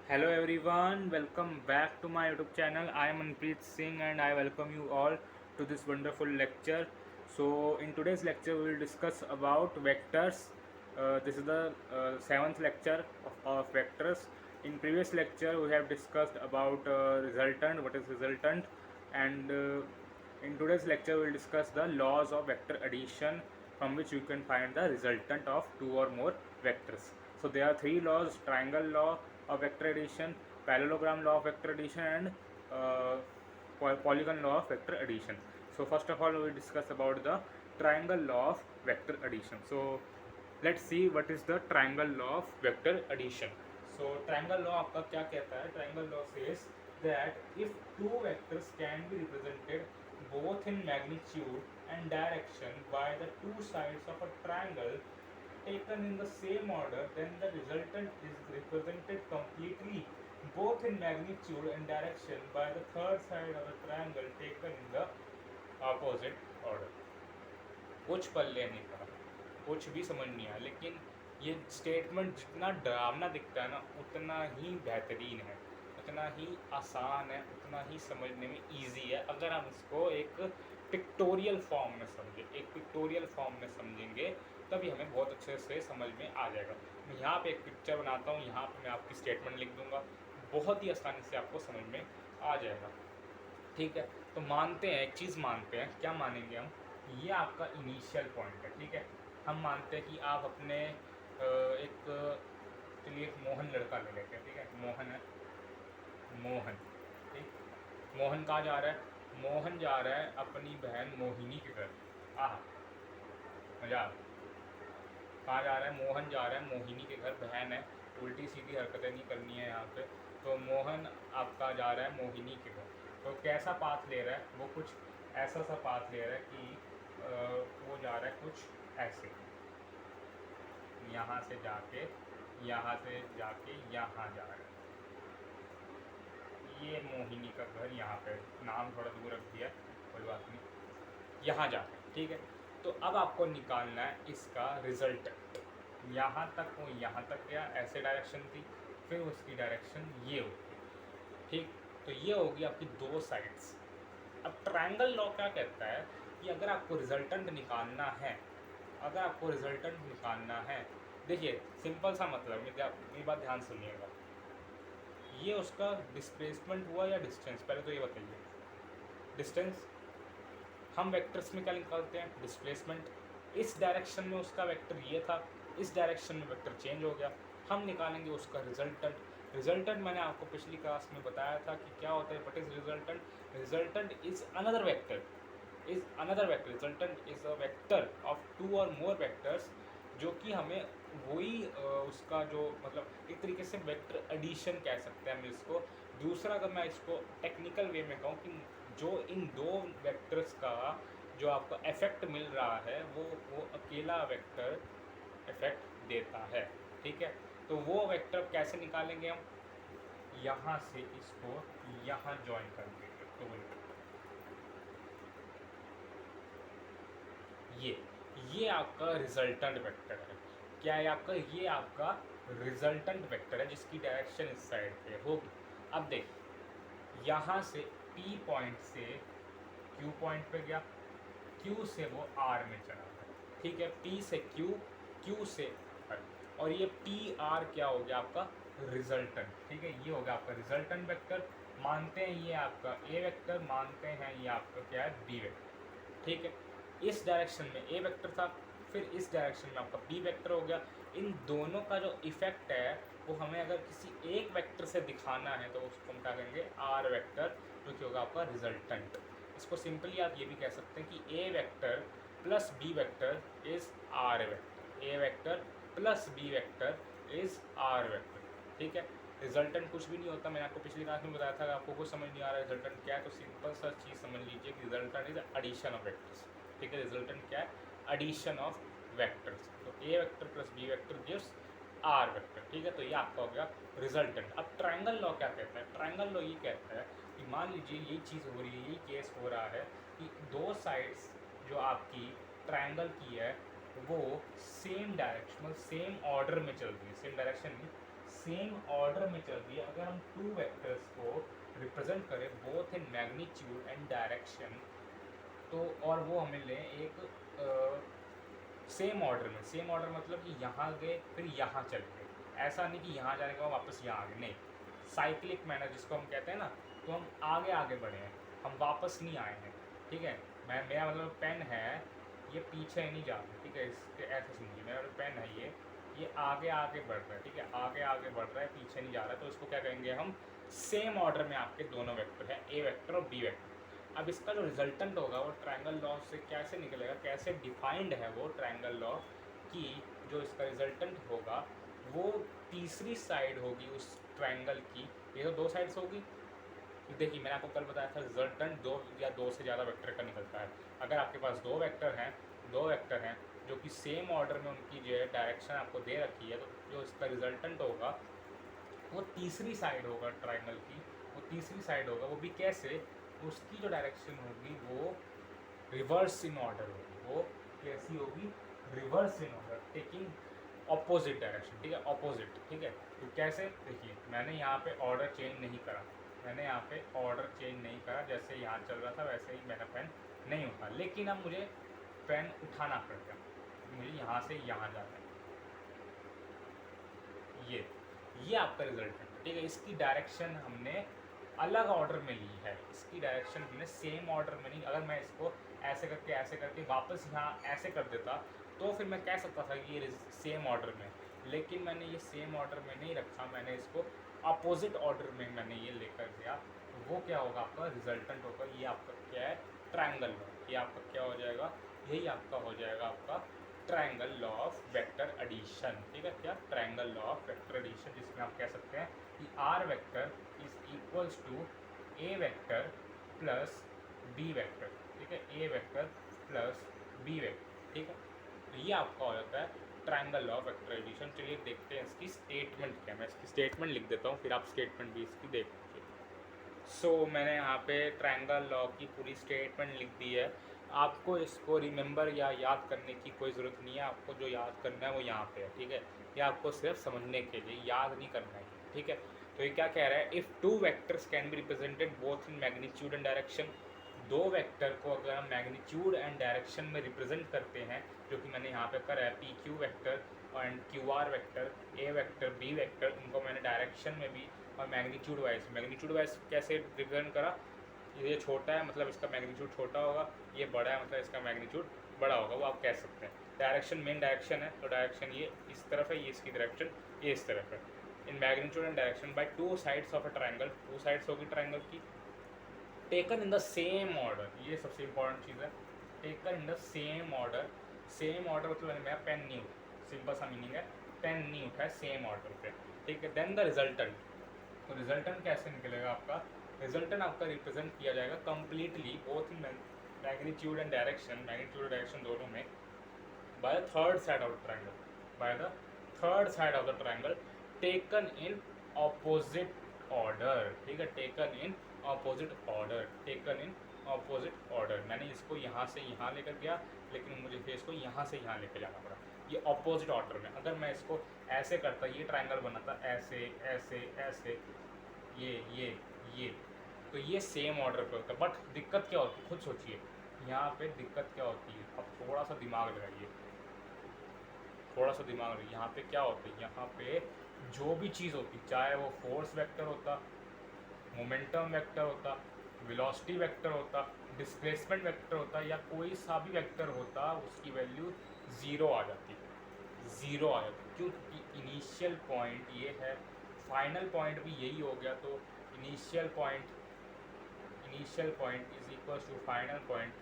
Hello everyone, welcome back to my YouTube channel. I am Manpreet Singh and I welcome you all to this wonderful lecture. So in today's lecture we will discuss about vectors. This is the seventh lecture of vectors. In previous lecture we have discussed about resultant, what is resultant, and in today's lecture we will discuss the laws of vector addition from which you can find the resultant of two or more vectors. So there are three laws: triangle law of vector addition, parallelogram law of vector addition, and uh, polygon law of vector addition. So first of all we will discuss about the triangle law of vector addition. So let's see what is the triangle law of vector addition. So triangle law आपका क्या कहता है? Triangle law says that if two vectors can be represented both in magnitude and direction by the two sides of a triangle taken in the same order, then the resultant is represented completely both in magnitude and direction by the third side of the triangle taken in the opposite order. कुछ पल्ले नहीं पड़ा, कुछ भी समझ नहीं आया, लेकिन ये स्टेटमेंट जितना डरावना दिखता है ना उतना ही बेहतरीन है, उतना ही आसान है, उतना ही समझने में इजी है अगर हम इसको एक पिक्टोरियल फॉर्म में समझें। एक पिक्टोरियल फॉर्म में समझेंगे तभी हमें बहुत अच्छे से समझ में आ जाएगा। मैं यहाँ पे एक पिक्चर बनाता हूँ, यहाँ पे मैं आपकी स्टेटमेंट लिख दूँगा, बहुत ही आसानी से आपको समझ में आ जाएगा। ठीक है, तो मानते हैं, एक चीज़ मानते हैं, क्या मानेंगे हम? ये आपका इनिशियल पॉइंट है। ठीक है, हम मानते हैं कि आप अपने एक, चलिए एक मोहन लड़का ले लेते हैं। ठीक है, मोहन है, मोहन। ठीक, मोहन कहाँ जा रहा है? मोहन जा रहा है अपनी बहन मोहिनी के घर। आह, मजा आ गया। कहाँ जा रहा है? मोहन जा रहा है मोहिनी के घर, बहन है, उल्टी सीधी हरकतें नहीं करनी है यहाँ पे। तो मोहन आपका जा रहा है मोहिनी के घर, तो कैसा पाथ ले रहा है? वो कुछ ऐसा सा पाथ ले रहा है कि वो जा रहा है कुछ ऐसे, यहाँ से जाके, यहाँ से जाके यहाँ जा रहा है। ये मोहिनी का घर यहाँ पे, नाम थोड़ा दूर रख दिया, कोई बात नहीं, यहाँ जा रहा है। ठीक है, तो अब आपको निकालना है इसका रिजल्ट। यहाँ तक वो यहाँ तक गया, ऐसे डायरेक्शन थी, फिर उसकी डायरेक्शन ये होगी। ठीक, तो ये होगी आपकी दो साइड्स। अब ट्रायंगल लॉ क्या कहता है कि अगर आपको रिजल्टेंट निकालना है, अगर आपको रिजल्टेंट निकालना है, देखिए सिंपल सा मतलब, मेरी बात ध्यान सुनिएगा, ये उसका डिस्प्लेसमेंट हुआ या डिस्टेंस? पहले तो ये बताइए। डिस्टेंस हम वेक्टर्स में क्या निकालते हैं? डिस्प्लेसमेंट। इस डायरेक्शन में उसका वेक्टर ये था, इस डायरेक्शन में वेक्टर चेंज हो गया, हम निकालेंगे उसका रिजल्टेंट। रिजल्टेंट मैंने आपको पिछली क्लास में बताया था कि क्या होता है, what is resultant? Resultant is another vector, resultant is a vector of two और मोर वेक्टर्स, जो कि हमें वही उसका जो मतलब एक तरीके से वेक्टर एडिशन कह सकते हैं हम इसको। दूसरा अगर मैं इसको टेक्निकल वे में कहूँ कि जो इन दो वेक्टर्स का जो आपको इफेक्ट मिल रहा है वो अकेला वेक्टर इफेक्ट देता है। ठीक है, तो वो वेक्टर कैसे निकालेंगे हम? यहाँ से इसको यहाँ ज्वाइन कर देंगे, तो ये आपका रिजल्टेंट वेक्टर है। क्या है आपका? ये आपका रिजल्टेंट वेक्टर है जिसकी डायरेक्शन इस साइड पे होगी। अब देखिए, यहाँ से P पॉइंट से Q पॉइंट पे गया, Q से वो R में चला गया। ठीक है, P से Q, Q से R, और ये PR क्या हो गया? आपका रिजल्टेंट। ठीक है, ये हो गया आपका रिजल्टेंट वेक्टर। मानते हैं ये आपका A वेक्टर, मानते हैं ये आपका क्या है? B vector. ठीक है, इस डायरेक्शन में A वेक्टर था, फिर इस डायरेक्शन में आपका B वेक्टर हो गया। इन दोनों का जो इफेक्ट है वो हमें अगर किसी एक वेक्टर से दिखाना है तो उसको हम क्या करेंगे? R वेक्टर, जो कि होगा आपका रिजल्टेंट। इसको सिंपली आप ये भी कह सकते हैं कि A vector plus B vector is R vector, A vector plus B vector is R vector. ठीक है, रिजल्टेंट कुछ भी नहीं होता, मैंने आपको पिछली क्लास में बताया था। आपको कुछ समझ नहीं आ रहा है रिजल्टेंट क्या है, तो सिंपल सा चीज़ समझ लीजिए कि resultant is addition of vectors. ठीक है, रिजल्टेंट क्या है? Addition of vectors. तो A vector plus B vector gives R vector. ठीक है, तो ये आपका हो गया रिजल्टेंट। अब ट्रायंगल लॉ क्या कहता है? ट्रायंगल लॉ ये कहता है कि मान लीजिए यही चीज़ हो रही है, यही केस हो रहा है कि दो साइड्स जो आपकी ट्रायंगल की है वो सेम डायरेक्शन, सेम ऑर्डर में चल रही है, सेम डायरेक्शन नहीं, सेम ऑर्डर में चल रही है, अगर हम टू वेक्टर्स को रिप्रेजेंट करें both in magnitude and direction, तो और वो हमें ले एक सेम ऑर्डर में, सेम ऑर्डर मतलब कि यहाँ गए फिर यहाँ चल गए, ऐसा नहीं कि यहाँ जाने के बाद वापस यहाँ आ गए, नहीं, साइक्लिक मैनर जिसको हम कहते हैं ना, तो हम आगे आगे बढ़े हैं, हम वापस नहीं आए हैं, ठीक है। मेरा मतलब पेन है ये पीछे नहीं जा रहा, ठीक है, इसके ऐसे समझिए, मेरा पेन है ये आगे आगे बढ़ रहा है, ठीक है, आगे आगे बढ़ रहा है, पीछे नहीं जा रहा है, तो इसको क्या कहेंगे हम, सेम ऑर्डर में आपके दोनों वेक्टर हैं, ए वेक्टर और बी वेक्टर। अब इसका जो रिजल्टेंट होगा वो ट्रायंगल लॉ से कैसे निकलेगा, कैसे डिफाइंड है वो ट्रायंगल लॉ की, जो इसका रिजल्टेंट होगा वो तीसरी साइड होगी उस ट्रायंगल की, ये तो दो साइड्स होगी, देखिए मैंने आपको कल बताया था रिजल्टेंट दो या दो से ज़्यादा वेक्टर का निकलता है। अगर आपके पास दो वेक्टर हैं जो कि सेम ऑर्डर में उनकी जो है डायरेक्शन आपको दे रखी है, तो जो इसका रिजल्टेंट होगा वो तीसरी साइड होगा ट्रायंगल की, वो तीसरी साइड होगा, वो भी कैसे, उसकी जो डायरेक्शन होगी वो रिवर्स इन ऑर्डर होगी, वो कैसी होगी, reverse in order, taking opposite direction, ठीक है, ऑपोजिट, ठीक है। तो कैसे, देखिए मैंने यहाँ पे ऑर्डर चेंज नहीं करा, मैंने यहाँ पे ऑर्डर चेंज नहीं करा, जैसे यहाँ चल रहा था वैसे ही मैंने पेन नहीं उठा, लेकिन अब मुझे पेन उठाना पड़ गया, मुझे यहाँ से यहाँ जाना है, ये आपका रिजल्ट है, ठीक है। इसकी डायरेक्शन हमने अलग ऑर्डर में ली है, इसकी डायरेक्शन हमने सेम ऑर्डर में नहीं, अगर मैं इसको ऐसे करके वापस यहाँ ऐसे कर देता तो फिर मैं कह सकता था कि ये सेम ऑर्डर में, लेकिन मैंने ये सेम ऑर्डर में नहीं रखा, मैंने इसको अपोजिट ऑर्डर में मैंने ये लेकर गया, तो वो क्या होगा, आपका रिजल्टेंट होगा, ये आपका क्या है, ट्रायंगल लॉ, ये आपका क्या हो जाएगा, यही आपका हो जाएगा आपका triangle law of vector addition, ठीक है, क्या, triangle law of vector addition, जिसमें आप कह सकते हैं कि R vector is equals to A vector plus B vector, ठीक है, A vector plus B vector, ठीक है। तो ये आपका हो जाता है triangle law of vector addition. चलिए देखते हैं इसकी स्टेटमेंट क्या, मैं इसकी स्टेटमेंट लिख देता हूँ, फिर आप स्टेटमेंट भी इसकी देख लीजिए। सो मैंने यहाँ पे ट्रायंगल लॉ की पूरी स्टेटमेंट लिख दी है, आपको इसको रिमेंबर या याद करने की कोई ज़रूरत नहीं है, आपको जो याद करना है वो यहाँ पे है, ठीक है, ये आपको सिर्फ समझने के लिए, याद नहीं करना है, ठीक है। तो ये क्या कह रहा है, if two vectors can be represented both in magnitude and direction, दो वेक्टर को अगर हम मैग्नीट्यूड एंड डायरेक्शन में रिप्रेजेंट करते हैं, जो कि मैंने यहाँ पे करा है, P Q vector and Q R vector, A vector B vector, उनको मैंने डायरेक्शन में भी और मैग्नीट्यूड वाइज कैसे रिप्रेजेंट करा, ये छोटा है मतलब इसका मैग्नीट्यूड छोटा होगा, ये बड़ा है मतलब इसका मैग्नीट्यूड बड़ा होगा, वो आप कह सकते हैं। डायरेक्शन मेन डायरेक्शन है, तो डायरेक्शन ये इस तरफ है, ये इसकी डायरेक्शन ये इस तरफ है। इन magnitude and direction by two sides of a triangle, two sides होगी ट्रायंगल की, taken in the same order, ये सबसे इंपॉर्टेंट चीज़ है, taken in the same order, same order मतलब मैंने मेरा पेन नहीं उठा, सिंपल सा मीनिंग है, पेन नहीं उठा है सेम ऑर्डर पे, ठीक है। देन द रिजल्टेंट, तो रिजल्टेंट कैसे निकलेगा आपका, रिजल्टेंट आपका रिप्रेजेंट किया जाएगा completely both in magnitude and direction दोनों में, by the third side of the triangle, by the third side of the triangle, taken in opposite order, ठीक है, taken in opposite order, taken in opposite order, मैंने इसको यहाँ से यहाँ लेकर गया, लेकिन मुझे फिर इसको यहाँ से यहाँ लेकर जाना पड़ा, ये ऑपोजिट ऑर्डर में। अगर मैं इसको ऐसे करता, ये ट्रायंगल बनाता ऐसे ऐसे ऐसे, ये तो ये सेम ऑर्डर पे होता है, बट दिक्कत क्या होती है, खुद सोचिए यहाँ पे दिक्कत क्या होती है, अब थोड़ा सा दिमाग लगाइए, थोड़ा सा दिमाग लगाइए, यहाँ पे क्या होता है, यहाँ पे जो भी चीज़ होती, चाहे वो फोर्स वेक्टर होता, मोमेंटम वेक्टर होता, वेलोसिटी वेक्टर होता, डिस्प्लेसमेंट वेक्टर होता, या कोई सा भी वेक्टर होता, उसकी वैल्यू ज़ीरो आ जाती, ज़ीरो आ जाती, क्योंकि इनिशियल पॉइंट ये है, फाइनल पॉइंट भी यही हो गया, तो initial point is equal to final point,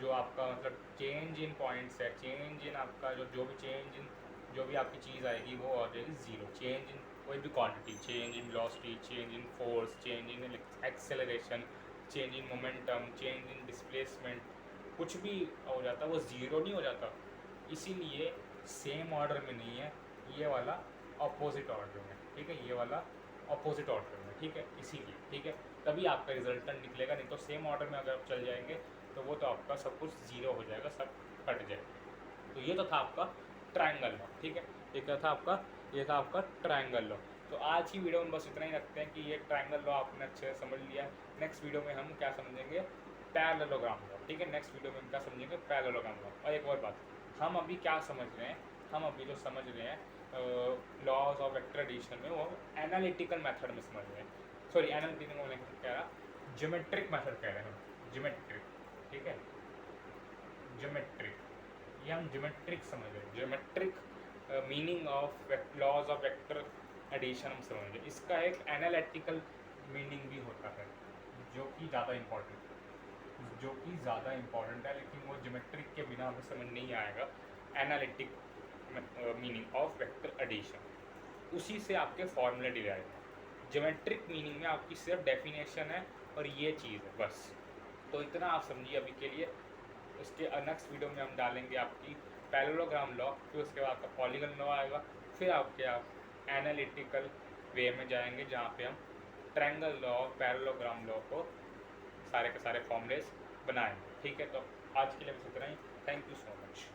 जो आपका मतलब चेंज इन पॉइंट्स है, चेंज इन आपका जो भी चेंज इन जो भी आपकी चीज़ आएगी वो आ जाएगी ज़ीरो, चेंज इन कोई भी quantity, change in velocity, change in force, change in acceleration, change in momentum, change in displacement, कुछ भी हो जाता वो ज़ीरो नहीं हो जाता, इसीलिए सेम ऑर्डर में नहीं है, ये वाला अपोजिट ऑर्डर में, ठीक है, ये वाला अपोजिट ऑर्डर में, ठीक है, इसीलिए, ठीक है, तभी आपका रिजल्टेंट निकलेगा, नहीं तो सेम ऑर्डर में अगर आप चल जाएंगे तो वो तो आपका सब कुछ ज़ीरो हो जाएगा, सब कट जाएगा। तो ये तो था आपका ट्रायंगल लॉ, ठीक है, ये क्या था आपका, ये था आपका ट्रायंगल लॉ। तो आज की वीडियो में बस इतना ही रखते हैं कि ये ट्रायंगल लॉ आपने अच्छे से समझ लिया है। नेक्स्ट वीडियो में हम क्या समझेंगे, पैरेललोग्राम लॉ। ठीक है, नेक्स्ट वीडियो में हम क्या समझेंगे, पैरेललोग्राम लॉ। और एक और बात, हम अभी क्या समझ रहे हैं, हम अभी जो समझ रहे हैं लॉज ऑफ वेक्टर एडिशन में, वो एनालिटिकल मेथड में समझ रहे हैं। सॉरी, एनालिटिकल में कह रहा, ज्योमेट्रिक मेथड कह रहे हैं हम, ज्योमेट्रिक। ठीक है, ज्योमेट्रिक, ये हम ज्योमेट्रिक समझ रहे हैं, geometric meaning of laws of vector addition हम समझ रहे हैं। इसका एक एनालिटिकल मीनिंग भी होता है जो कि ज़्यादा इम्पॉर्टेंट है, लेकिन वो ज्योमेट्रिक के बिना हमें समझ नहीं आएगा। Analytic meaning of vector addition, उसी से आपके फॉर्मूले डिराइव है। ज्योमेट्रिक मीनिंग में आपकी सिर्फ डेफिनेशन है और ये चीज़ है बस। तो इतना आप समझिए अभी के लिए। उसके नेक्स्ट वीडियो में हम डालेंगे आपकी पैरेललोग्राम लॉ, फिर उसके बाद आपका पॉलीगन लॉ आएगा, फिर आपके आप एनालिटिकल वे में जाएंगे जहाँ पे हम ट्रायंगल लॉ, पैरेललोग्राम लॉ को सारे के सारे फॉर्मूलेस बनाएंगे। ठीक है, तो आज के लिए बस इतना ही। Thank you so much.